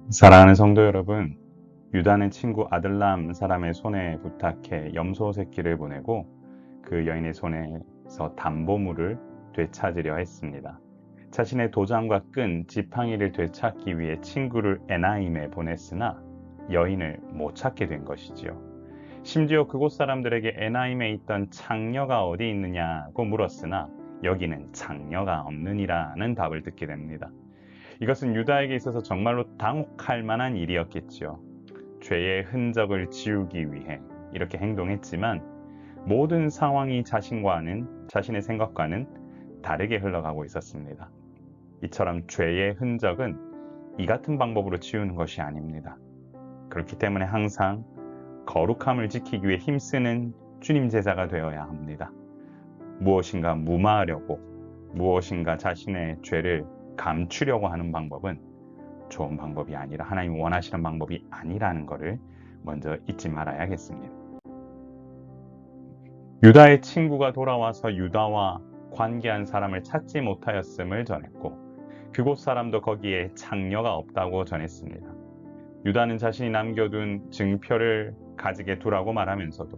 사랑하는 성도 여러분, 유다는 친구 아들람 사람의 손에 부탁해 염소 새끼를 보내고 그 여인의 손에서 담보물을 되찾으려 했습니다. 자신의 도장과 끈, 지팡이를 되찾기 위해 친구를 에나임에 보냈으나 여인을 못 찾게 된 것이지요. 심지어 그곳 사람들에게 에나임에 있던 창녀가 어디 있느냐고 물었으나 여기는 창녀가 없느니라는 답을 듣게 됩니다. 이것은 유다에게 있어서 정말로 당혹할 만한 일이었겠지요. 죄의 흔적을 지우기 위해 이렇게 행동했지만 모든 상황이 자신의 생각과는 다르게 흘러가고 있었습니다. 이처럼 죄의 흔적은 이 같은 방법으로 지우는 것이 아닙니다. 그렇기 때문에 항상 거룩함을 지키기 위해 힘쓰는 주님 제자가 되어야 합니다. 무엇인가 무마하려고, 무엇인가 자신의 죄를 감추려고 하는 방법은 좋은 방법이 아니라 하나님이 원하시는 방법이 아니라는 것을 먼저 잊지 말아야겠습니다. 유다의 친구가 돌아와서 유다와 관계한 사람을 찾지 못하였음을 전했고 그곳 사람도 거기에 창녀가 없다고 전했습니다. 유다는 자신이 남겨둔 증표를 가지게 두라고 말하면서도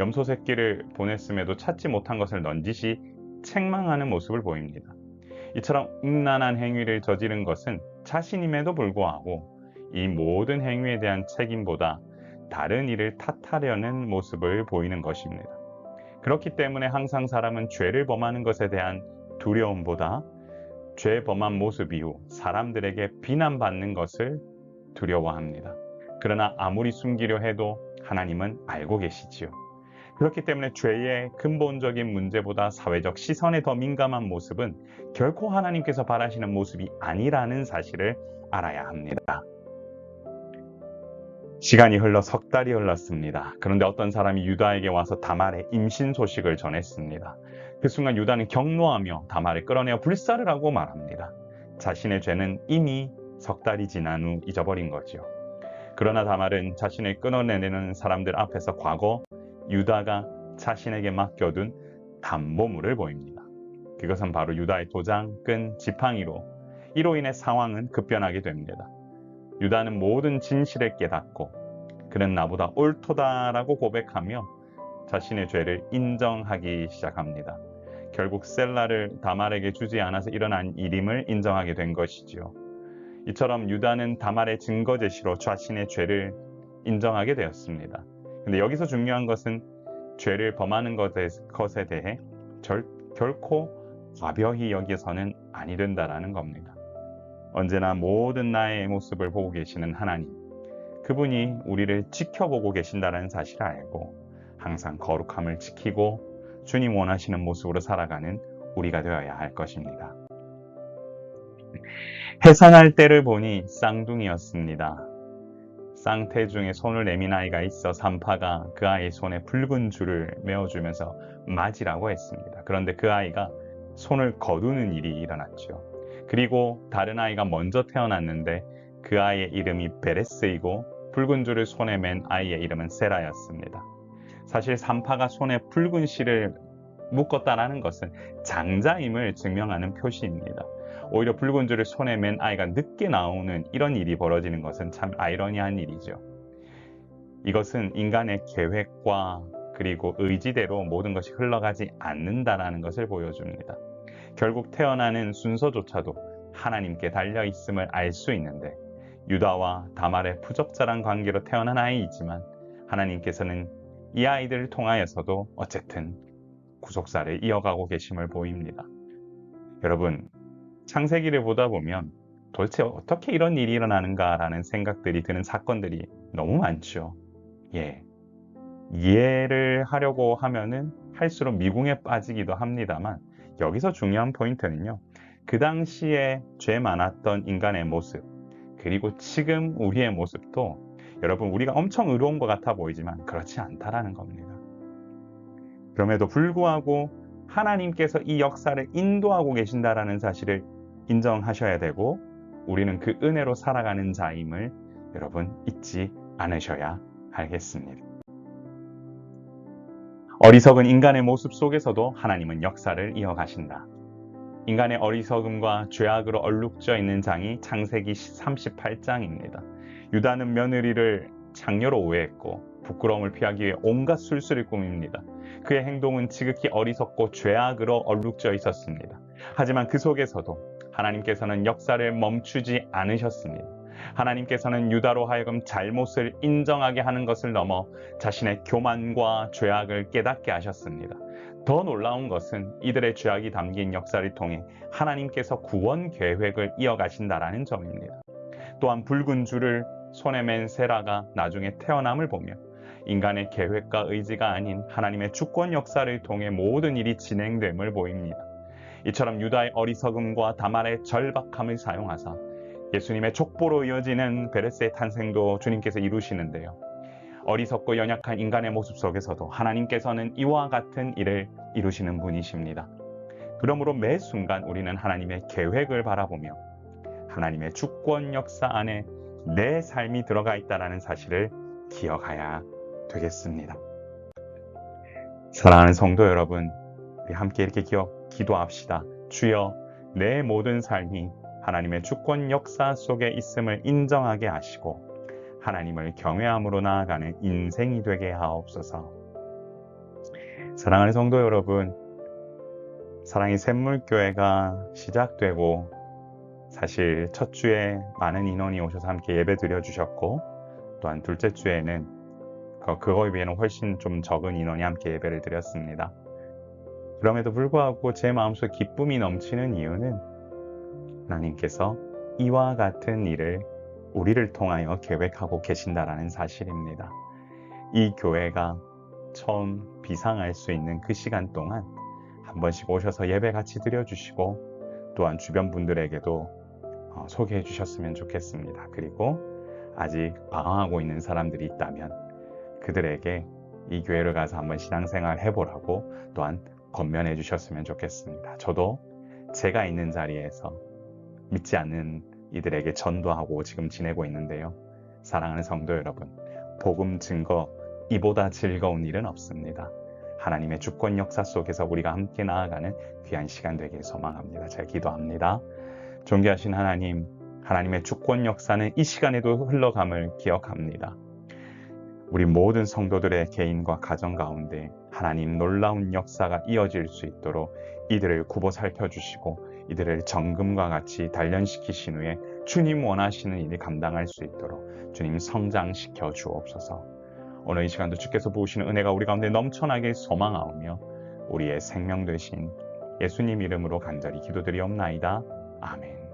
염소 새끼를 보냈음에도 찾지 못한 것을 넌지시 책망하는 모습을 보입니다. 이처럼 음란한 행위를 저지른 것은 자신임에도 불구하고 이 모든 행위에 대한 책임보다 다른 이를 탓하려는 모습을 보이는 것입니다. 그렇기 때문에 항상 사람은 죄를 범하는 것에 대한 두려움보다 죄 범한 모습 이후 사람들에게 비난받는 것을 두려워합니다. 그러나 아무리 숨기려 해도 하나님은 알고 계시지요. 그렇기 때문에 죄의 근본적인 문제보다 사회적 시선에 더 민감한 모습은 결코 하나님께서 바라시는 모습이 아니라는 사실을 알아야 합니다. 시간이 흘러 석 달이 흘렀습니다. 그런데 어떤 사람이 유다에게 와서 다말의 임신 소식을 전했습니다. 그 순간 유다는 경노하며 다말을 끌어내어 불사를 하고 말합니다. 자신의 죄는 이미 석 달이 지난 후 잊어버린 거지요. 그러나 다말은 자신을 끊어내는 사람들 앞에서 과거 유다가 자신에게 맡겨둔 담보물을 보입니다. 그것은 바로 유다의 도장, 끈, 지팡이로 이로 인해 상황은 급변하게 됩니다. 유다는 모든 진실을 깨닫고 그는 나보다 옳도다라고 고백하며 자신의 죄를 인정하기 시작합니다. 결국 셀라를 다말에게 주지 않아서 일어난 일임을 인정하게 된 것이지요. 이처럼 유다는 다말의 증거 제시로 자신의 죄를 인정하게 되었습니다. 근데 여기서 중요한 것은 죄를 범하는 것에 대해 결코 가벼이 여겨서는 아니 된다라는 겁니다. 언제나 모든 나의 모습을 보고 계시는 하나님, 그분이 우리를 지켜보고 계신다는 사실을 알고 항상 거룩함을 지키고 주님 원하시는 모습으로 살아가는 우리가 되어야 할 것입니다. 해산할 때를 보니 쌍둥이였습니다. 쌍태 중에 손을 내민 아이가 있어 산파가 그 아이의 손에 붉은 줄을 메어주면서 맞으라고 했습니다. 그런데 그 아이가 손을 거두는 일이 일어났죠. 그리고 다른 아이가 먼저 태어났는데 그 아이의 이름이 베레스이고 붉은 줄을 손에 맨 아이의 이름은 세라였습니다. 사실 산파가 손에 붉은 실을 묶었다는 것은 장자임을 증명하는 표시입니다. 오히려 붉은 줄을 손에 맨 아이가 늦게 나오는 이런 일이 벌어지는 것은 참 아이러니한 일이죠. 이것은 인간의 계획과 그리고 의지대로 모든 것이 흘러가지 않는다라는 것을 보여줍니다. 결국 태어나는 순서조차도 하나님께 달려있음을 알 수 있는데 유다와 다말의 부적절한 관계로 태어난 아이이지만 하나님께서는 이 아이들을 통하여서도 어쨌든 구속사를 이어가고 계심을 보입니다. 여러분, 창세기를 보다 보면 도대체 어떻게 이런 일이 일어나는가라는 생각들이 드는 사건들이 너무 많죠. 이해를 하려고 하면은 할수록 미궁에 빠지기도 합니다만 여기서 중요한 포인트는요. 그 당시에 죄 많았던 인간의 모습 그리고 지금 우리의 모습도 여러분 우리가 엄청 의로운 것 같아 보이지만 그렇지 않다라는 겁니다. 그럼에도 불구하고 하나님께서 이 역사를 인도하고 계신다라는 사실을 인정하셔야 되고 우리는 그 은혜로 살아가는 자임을 여러분 잊지 않으셔야 하겠습니다. 어리석은 인간의 모습 속에서도 하나님은 역사를 이어가신다. 인간의 어리석음과 죄악으로 얼룩져 있는 장이 창세기 38장입니다. 유다는 며느리를 장녀로 오해했고 부끄러움을 피하기 위해 온갖 술수를 꾸밉니다. 그의 행동은 지극히 어리석고 죄악으로 얼룩져 있었습니다. 하지만 그 속에서도 하나님께서는 역사를 멈추지 않으셨습니다. 하나님께서는 유다로 하여금 잘못을 인정하게 하는 것을 넘어 자신의 교만과 죄악을 깨닫게 하셨습니다. 더 놀라운 것은 이들의 죄악이 담긴 역사를 통해 하나님께서 구원 계획을 이어가신다라는 점입니다. 또한 붉은 줄을 손에 맨 세라가 나중에 태어남을 보며 인간의 계획과 의지가 아닌 하나님의 주권 역사를 통해 모든 일이 진행됨을 보입니다. 이처럼 유다의 어리석음과 다말의 절박함을 사용하사 예수님의 족보로 이어지는 베레스의 탄생도 주님께서 이루시는데요. 어리석고 연약한 인간의 모습 속에서도 하나님께서는 이와 같은 일을 이루시는 분이십니다. 그러므로 매 순간 우리는 하나님의 계획을 바라보며 하나님의 주권 역사 안에 내 삶이 들어가 있다는 사실을 기억해야 되겠습니다. 사랑하는 성도 여러분, 우리 함께 이렇게 기도합시다. 주여, 내 모든 삶이 하나님의 주권 역사 속에 있음을 인정하게 하시고 하나님을 경외함으로 나아가는 인생이 되게 하옵소서. 사랑하는 성도 여러분, 사랑의 샘물교회가 시작되고 사실 첫 주에 많은 인원이 오셔서 함께 예배 드려주셨고 또한 둘째 주에는 그거에 비해는 훨씬 좀 적은 인원이 함께 예배를 드렸습니다. 그럼에도 불구하고 제 마음속에 기쁨이 넘치는 이유는 하나님께서 이와 같은 일을 우리를 통하여 계획하고 계신다라는 사실입니다. 이 교회가 처음 비상할 수 있는 그 시간 동안 한 번씩 오셔서 예배 같이 드려주시고 또한 주변 분들에게도 소개해 주셨으면 좋겠습니다. 그리고 아직 방황하고 있는 사람들이 있다면 그들에게 이 교회를 가서 한번 신앙생활 해보라고 또한 권면해 주셨으면 좋겠습니다. 저도 제가 있는 자리에서 믿지 않는 이들에게 전도하고 지금 지내고 있는데요. 사랑하는 성도 여러분, 복음 증거 이보다 즐거운 일은 없습니다. 하나님의 주권 역사 속에서 우리가 함께 나아가는 귀한 시간 되길 소망합니다. 제가 기도합니다. 존귀하신 하나님, 하나님의 주권 역사는 이 시간에도 흘러감을 기억합니다. 우리 모든 성도들의 개인과 가정 가운데 하나님 놀라운 역사가 이어질 수 있도록 이들을 굽어 살펴주시고 이들을 정금과 같이 단련시키신 후에 주님 원하시는 일을 감당할 수 있도록 주님 성장시켜 주옵소서. 오늘 이 시간도 주께서 부으시는 은혜가 우리 가운데 넘쳐나게 소망하오며 우리의 생명 되신 예수님 이름으로 간절히 기도드리옵나이다. 아멘.